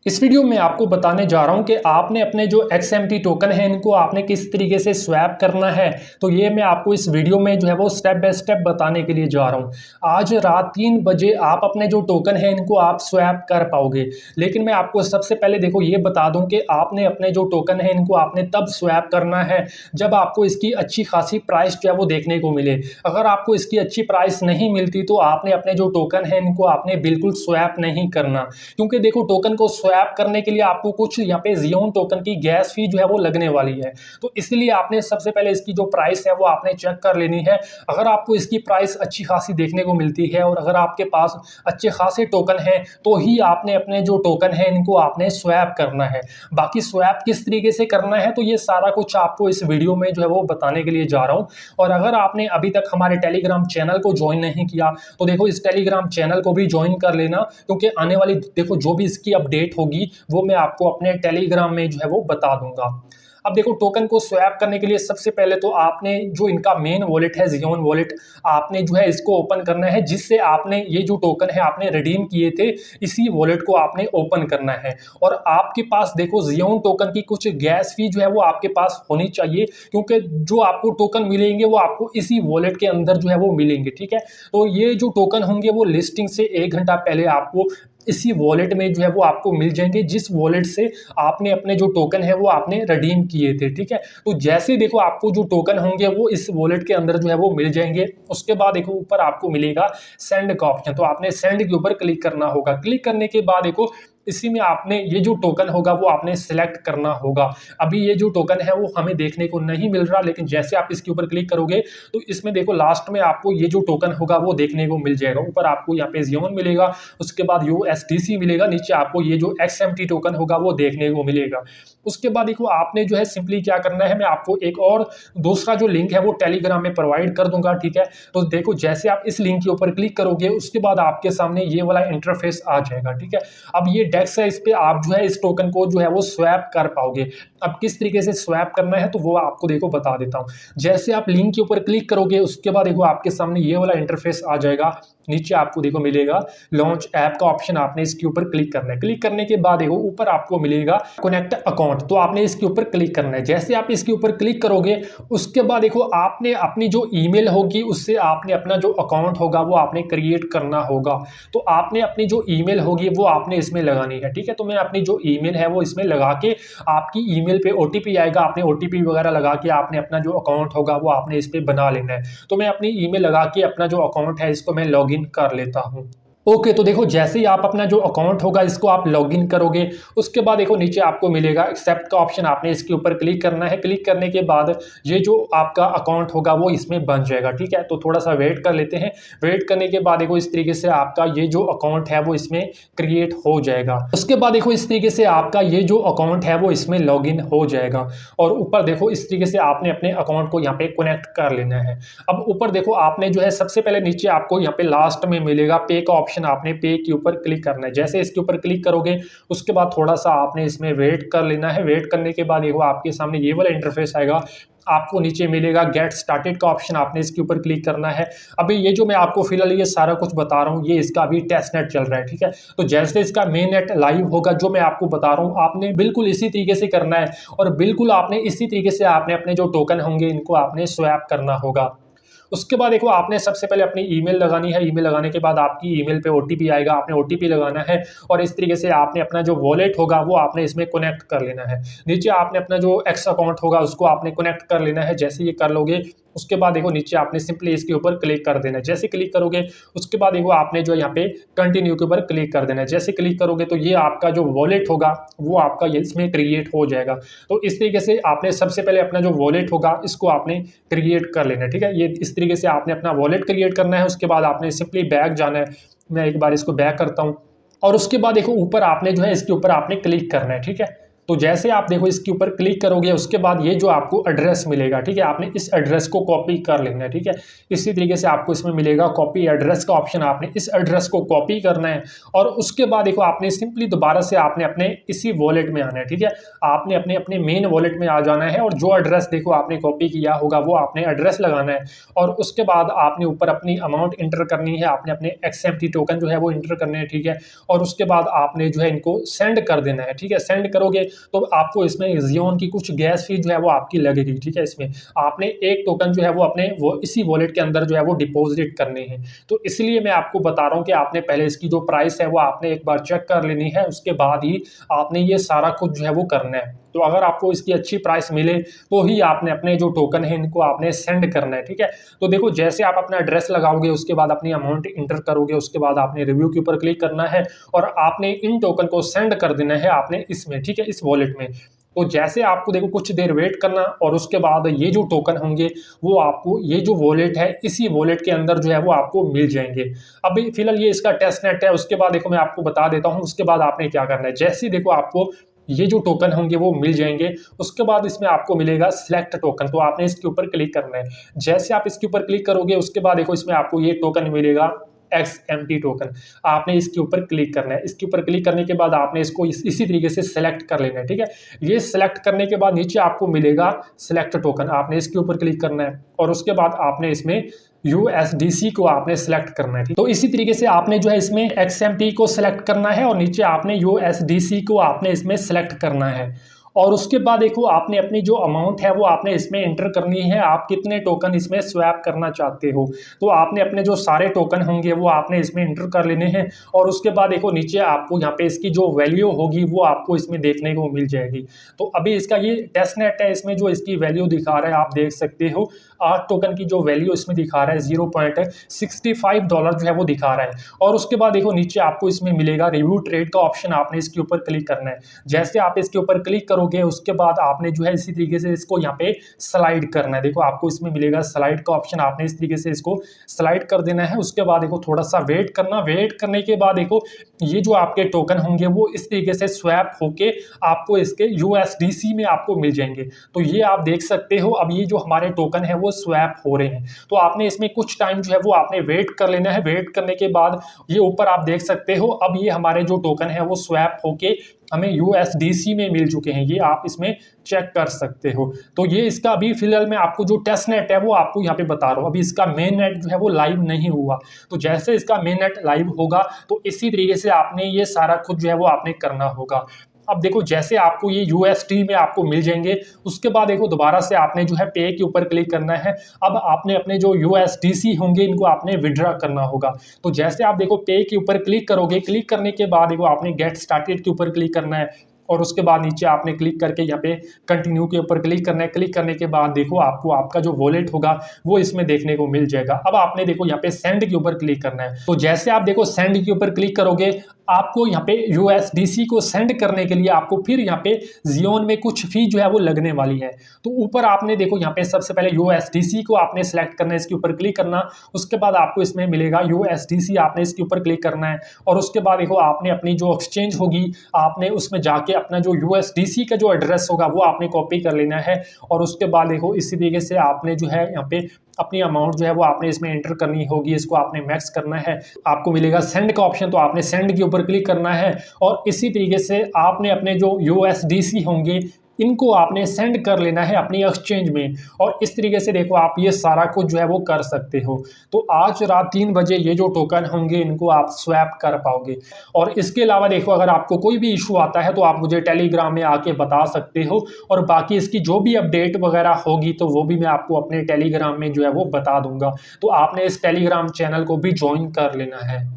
इस वीडियो में आपको बताने जा रहा हूं कि आपने अपने जो XMT टोकन है इनको आपने किस तरीके से स्वैप करना है। तो ये मैं आपको इस वीडियो में जो है वो स्टेप बाय स्टेप बताने के लिए जा रहा हूं। आज रात 3 बजे आप अपने जो टोकन है इनको आप स्वैप कर पाओगे। लेकिन मैं आपको सबसे पहले देखो ये बता दूं कि आपने अपने जो टोकन है इनको आपने तब स्वैप करना है जब आपको इसकी अच्छी खासी प्राइस जो है वो देखने को मिले। अगर आपको इसकी अच्छी प्राइस नहीं मिलती तो आपने अपने जो टोकन है इनको आपने बिल्कुल स्वैप नहीं करना, क्योंकि देखो टोकन को स्वैप करने के लिए आपको कुछ यहाँ पे जियोन टोकन की गैस फी जो है वो लगने वाली है। तो इसलिए आपने सबसे पहले इसकी जो प्राइस है वो आपने चेक कर लेनी है। अगर आपको इसकी प्राइस अच्छी खासी देखने को मिलती है और अगर आपके पास अच्छे खासे टोकन है तो ही आपने अपने जो टोकन है इनको आपने स्वैप करना है। बाकी स्वैप किस तरीके से करना है तो ये सारा कुछ आपको इस वीडियो में जो है वो बताने के लिए जा रहा हूँ। और अगर आपने अभी तक हमारे टेलीग्राम चैनल को ज्वाइन नहीं किया तो देखो इस टेलीग्राम चैनल को भी ज्वाइन कर लेना, क्योंकि आने वाली देखो जो भी इसकी अपडेट होगी वो मैं आपको अपने टेलीग्राम में जो है वो बता दूंगा। अब देखो टोकन को स्वैप करने के लिए सबसे पहले तो आपने जो इनका मेन वॉलेट है जियोन वॉलेट, आपने जो है इसको ओपन करना है, जिससे आपने ये जो टोकन है आपने रिडीम किए थे इसी वॉलेट को आपने ओपन करना है। और आपके पास देखो जियोन टोकन की कुछ गैस फी जो है वो आपके पास होनी चाहिए, क्योंकि जो आपको टोकन मिलेंगे वो आपको इसी वॉलेट के अंदर जो है वो मिलेंगे। ठीक है, तो ये जो टोकन होंगे वो लिस्टिंग से 1 घंटा पहले आपको इसी वॉलेट में जो है वो आपको मिल जाएंगे, जिस वॉलेट से आपने अपने जो टोकन है वो आपने रिडीम किए थे। ठीक है, तो जैसे देखो आपको जो टोकन होंगे वो इस वॉलेट के अंदर जो है वो मिल जाएंगे। उसके बाद देखो ऊपर आपको मिलेगा सेंड का ऑप्शन, तो आपने सेंड के ऊपर क्लिक करना होगा। क्लिक करने के बाद देखो इसी में आपने ये जो टोकन होगा वो आपने सिलेक्ट करना होगा। अभी ये जो टोकन है वो हमें देखने को नहीं मिल रहा, लेकिन जैसे आप इसके ऊपर क्लिक करोगे तो इसमें देखो लास्ट में आपको ये जो टोकन होगा वो देखने को मिल जाएगा। ऊपर आपको यहाँ पे जियोन मिलेगा, उसके बाद USDC मिलेगा, नीचे आपको ये जो XMT टोकन होगा वो देखने को मिलेगा। उसके बाद देखो आपने जो है सिंपली क्या करना है, मैं आपको एक और दूसरा जो लिंक है वो टेलीग्राम में प्रोवाइड कर दूंगा। ठीक है, तो देखो जैसे आप इस लिंक के ऊपर क्लिक करोगे उसके बाद आपके सामने ये वाला इंटरफेस आ जाएगा। ठीक है, अब ये डेक्स है, इस पे आप जो है इस टोकन को जो है वो स्वैप कर पाओगे। अब किस तरीके से स्वैप करना है तो वो आपको देखो बता देता हूँ। जैसे आप लिंक के ऊपर क्लिक करोगे उसके बाद देखो आपके सामने ये वाला इंटरफेस आ जाएगा। नीचे आपको देखो मिलेगा लॉन्च ऐप का ऑप्शन, आपने इसके ऊपर क्लिक करना है। क्लिक करने के बाद देखो ऊपर आपको मिलेगा कनेक्ट अकाउंट, तो आपने इसके ऊपर क्लिक करना है। जैसे आप इसके ऊपर क्लिक करोगे उसके बाद देखो आपने अपनी जो ईमेल होगी उससे आपने अपना जो अकाउंट होगा वो आपने क्रिएट करना होगा। तो आपने अपनी जो ईमेल होगी वो आपने इसमें लगानी है। ठीक है, तो मैं अपनी जो ईमेल है वो इसमें लगा के, आपकी ईमेल पे OTP आएगा, आपने OTP वगैरह लगा के आपने अपना जो अकाउंट होगा वो आपने इस पे बना लेना है। तो मैं अपनी ईमेल लगा के अपना जो अकाउंट है इसको मैं लॉगिन कर लेता हूं। ओके, तो देखो जैसे ही आप अपना जो अकाउंट होगा इसको आप लॉगिन करोगे उसके बाद देखो नीचे आपको मिलेगा एक्सेप्ट का ऑप्शन, आपने इसके ऊपर क्लिक करना है। क्लिक करने के बाद ये जो आपका अकाउंट होगा वो इसमें बन जाएगा। ठीक है, तो थोड़ा सा वेट कर लेते हैं। वेट करने के बाद देखो इस तरीके से आपका ये जो अकाउंट है वो इसमें क्रिएट हो जाएगा। उसके बाद देखो इस तरीके से आपका ये जो अकाउंट है वो इसमें लॉगिन हो जाएगा। और ऊपर देखो इस तरीके से आपने अपने अकाउंट को यहाँ पे कनेक्ट कर लेना है। अब ऊपर देखो आपने जो है सबसे पहले नीचे आपको यहाँ पे लास्ट में मिलेगा पे का ऑप्शन, आपने पे के ऊपर क्लिक करना है। जैसे इसके ऊपर क्लिक करोगे उसके बाद थोड़ा सा आपने इसमें वेट कर लेना है। वेट करने के बाद देखो आपके सामने ये वाला इंटरफेस आएगा। आपको नीचे मिलेगा गेट स्टार्टेड का ऑप्शन, आपने इसके ऊपर क्लिक करना है। अभी ये जो मैं आपको फिलहाल ये सारा कुछ बता रहा हूँ ये इसका अभी टेस्ट नेट चल रहा है। ठीक है, तो जैसे इसका मेन नेट लाइव होगा जो मैं आपको बता रहा हूँ आपने बिल्कुल इसी तरीके से करना है और बिल्कुल आपने इसी तरीके से आपने अपने जो टोकन होंगे इनको आपने स्वैप करना होगा। उसके बाद देखो आपने सबसे पहले अपनी ईमेल लगानी है। ईमेल लगाने के बाद आपकी ईमेल पे OTP आएगा, आपने OTP लगाना है और इस तरीके से आपने अपना जो वॉलेट होगा वो आपने इसमें कनेक्ट कर लेना है। नीचे आपने अपना जो X अकाउंट होगा उसको आपने कनेक्ट कर लेना है। जैसे ये कर लोगे उसके बाद देखो नीचे आपने सिंपली इसके ऊपर क्लिक कर देना है। जैसे क्लिक करोगे उसके बाद देखो आपने जो यहाँ पे कंटिन्यू के ऊपर क्लिक कर देना है। जैसे क्लिक करोगे तो ये आपका जो वॉलेट होगा वो आपका इसमें क्रिएट हो जाएगा। तो इस तरीके से आपने सबसे पहले अपना जो वॉलेट होगा इसको आपने क्रिएट कर लेना है। ठीक है, ये इस तरीके से आपने अपना वॉलेट क्रिएट करना है। उसके बाद आपने सिंपली बैक जाना है। मैं एक बार इसको बैक करता हूँ और उसके बाद देखो ऊपर आपने जो है इसके ऊपर आपने क्लिक करना है। ठीक है, तो जैसे आप देखो इसके ऊपर क्लिक करोगे उसके बाद ये जो आपको एड्रेस मिलेगा, ठीक है, आपने इस एड्रेस को कॉपी कर लेना है, ठीक है। इसी तरीके से आपको इसमें मिलेगा कॉपी एड्रेस का ऑप्शन, आपने इस एड्रेस को कॉपी करना है और उसके बाद देखो आपने सिंपली दोबारा से आपने अपने इसी वॉलेट में आना है, ठीक है। आपने अपने अपने मेन वॉलेट में आ जाना है और जो एड्रेस देखो आपने कॉपी किया होगा वो आपने एड्रेस लगाना है और उसके बाद आपने ऊपर अपनी अमाउंट इंटर करनी है, आपने अपने XMT टोकन जो है वो इंटर करने हैं, ठीक है। और उसके बाद आपने जो है इनको सेंड कर देना है, ठीक है। सेंड करोगे तो आपको इसमें जियोन की कुछ गैस फी जो है वो आपकी लगेगी, ठीक है। इसमें आपने एक टोकन जो है वो अपने वो इसी वॉलेट के अंदर जो है वो डिपॉजिट करने हैं। तो इसलिए मैं आपको बता रहा हूँ कि आपने पहले इसकी जो प्राइस है वो आपने एक बार चेक कर लेनी है, उसके बाद ही आपने ये सारा कुछ जो है वो करना है। तो अगर आपको इसकी अच्छी प्राइस मिले तो ही आपने अपने जो टोकन है इनको आपने सेंड करना है, ठीक है। तो देखो जैसे आप अपना एड्रेस लगाओगे उसके बाद अपनी अमाउंट इंटर करोगे, उसके बाद आपने रिव्यू के ऊपर क्लिक करना है और आपने इन टोकन को सेंड कर देना है आपने इसमें, ठीक है, इस वॉलेट में। तो जैसे आपको देखो कुछ देर वेट करना और उसके बाद ये जो टोकन होंगे वो आपको ये जो वॉलेट है इसी वॉलेट के अंदर जो है वो आपको मिल जाएंगे। अभी फिलहाल ये इसका टेस्ट नेट है, उसके बाद देखो मैं आपको बता देता हूँ उसके बाद आपने क्या करना है। जैसे ही देखो आपको ये जो टोकन होंगे वो मिल जाएंगे, उसके बाद इसमें आपको मिलेगा सिलेक्ट टोकन, तो आपने इसके ऊपर क्लिक करना है। जैसे आप इसके ऊपर क्लिक करोगे उसके बाद देखो इसमें आपको ये टोकन मिलेगा XMT टोकन, आपने इसके ऊपर क्लिक करना है। इसके ऊपर क्लिक करने के बाद आपने इसको इसी तरीके से सेलेक्ट कर लेना है, ठीक है। ये सेलेक्ट करने के बाद नीचे आपको मिलेगा सिलेक्ट टोकन, आपने इसके ऊपर क्लिक करना है और उसके बाद आपने इसमें USDC को आपने सेलेक्ट करना है। तो इसी तरीके से आपने जो है इसमें XMT को सेलेक्ट करना है और नीचे आपने USDC को आपने इसमें सेलेक्ट करना है और उसके बाद देखो आपने अपनी जो अमाउंट है वो आपने इसमें एंटर करनी है, आप कितने टोकन इसमें स्वैप करना चाहते हो। तो आपने अपने जो सारे टोकन होंगे वो आपने इसमें एंटर कर लेने हैं और उसके बाद देखो नीचे आपको यहाँ पे इसकी जो वैल्यू होगी वो आपको इसमें देखने को मिल जाएगी। तो अभी इसका ये टेस्ट नेट है, इसमें जो इसकी वैल्यू दिखा रहा है आप देख सकते हो 8 टोकन की जो वैल्यू इसमें दिखा रहा है $0.65 जो है वो दिखा रहा है। और उसके बाद देखो नीचे आपको इसमें मिलेगा रिव्यू ट्रेड का ऑप्शन, आपने इसके ऊपर क्लिक करना है। जैसे आप इसके ऊपर क्लिक करोगे उसके बाद आपने जो है इसी तरीके से इसको यहाँ पे स्लाइड करना है। देखो आपको इसमें मिलेगा स्लाइड का ऑप्शन, आपने इस तरीके से इसको स्लाइड कर देना है। उसके बाद देखो थोड़ा सा वेट करना, वेट करने के बाद देखो ये जो आपके टोकन होंगे वो इस तरीके से स्वैप होके आपको इसके USDC में आपको मिल जाएंगे। तो ये आप देख सकते हो अब ये जो हमारे टोकन है वो स्वैप हो रहे हैं। तो आपने इसमें कुछ टाइम जो है वो आपने वेट कर लेना है। वेट करने के बाद ये ऊपर आप देख सकते हो अब ये हमारे जो टोकन है वो स्वैप होके हमें USDC में मिल चुके हैं, ये आप इसमें चेक कर सकते हो। तो ये इसका अभी फिलहाल मैं आपको जो टेस्ट नेट है वो आपको यहाँ पे बता रहा हूँ, अभी इसका मेन नेट जो है वो लाइव नहीं हुआ। तो जैसे इसका मेन नेट लाइव होगा तो इसी तरीके से आपने ये सारा खुद जो है वो आपने करना होगा। अब देखो जैसे आपको ये USD में आपको मिल जाएंगे उसके बाद देखो दोबारा से आपने जो है पे के ऊपर क्लिक करना है। अब आपने अपने जो USDC होंगे इनको आपने विड्रॉ करना होगा। तो जैसे आप देखो पे के ऊपर क्लिक करोगे, क्लिक करने के बाद देखो आपने गेट स्टार्टेड के ऊपर क्लिक करना है और उसके बाद नीचे आपने क्लिक करके यहाँ पे कंटिन्यू के ऊपर क्लिक करना है। क्लिक करने के बाद देखो आपको आपका जो वॉलेट होगा वो इसमें देखने को मिल जाएगा। अब आपने देखो यहाँ पे सेंड के ऊपर क्लिक करना है। तो जैसे आप देखो सेंड के ऊपर क्लिक करोगे आपको यहाँ पे USDC को सेंड करने के लिए आपको फिर यहाँ पे जियोन में कुछ फी जो है वो लगने वाली है। तो ऊपर आपने देखो यहाँ पे सबसे पहले USDC को आपने सेलेक्ट करना है, इसके ऊपर क्लिक करना, उसके बाद आपको इसमें मिलेगा USDC, आपने इसके ऊपर क्लिक करना है और उसके बाद देखो आपने अपनी जो एक्सचेंज होगी आपने उसमें जाके अपना जो USDC का जो एड्रेस होगा वो आपने कॉपी कर लेना है और उसके बाद देखो इसी तरीके से आपने जो है यहाँ पे अपनी अमाउंट जो है वो आपने इसमें एंटर करनी होगी, इसको आपने मैक्स करना है। आपको मिलेगा सेंड का ऑप्शन, तो आपने सेंड के ऊपर क्लिक करना है और इसी तरीके से आपने अपने जो USDC होंगे इनको आपने सेंड कर लेना है अपनी एक्सचेंज में और इस तरीके से देखो आप ये सारा कुछ जो है वो कर सकते हो। तो आज रात 3 बजे ये जो टोकन होंगे इनको आप स्वैप कर पाओगे। और इसके अलावा देखो अगर आपको कोई भी इशू आता है तो आप मुझे टेलीग्राम में आके बता सकते हो और बाकी इसकी जो भी अपडेट वगैरह होगी तो वो भी मैं आपको अपने टेलीग्राम में जो है वो बता दूंगा। तो आपने इस टेलीग्राम चैनल को भी ज्वाइन कर लेना है।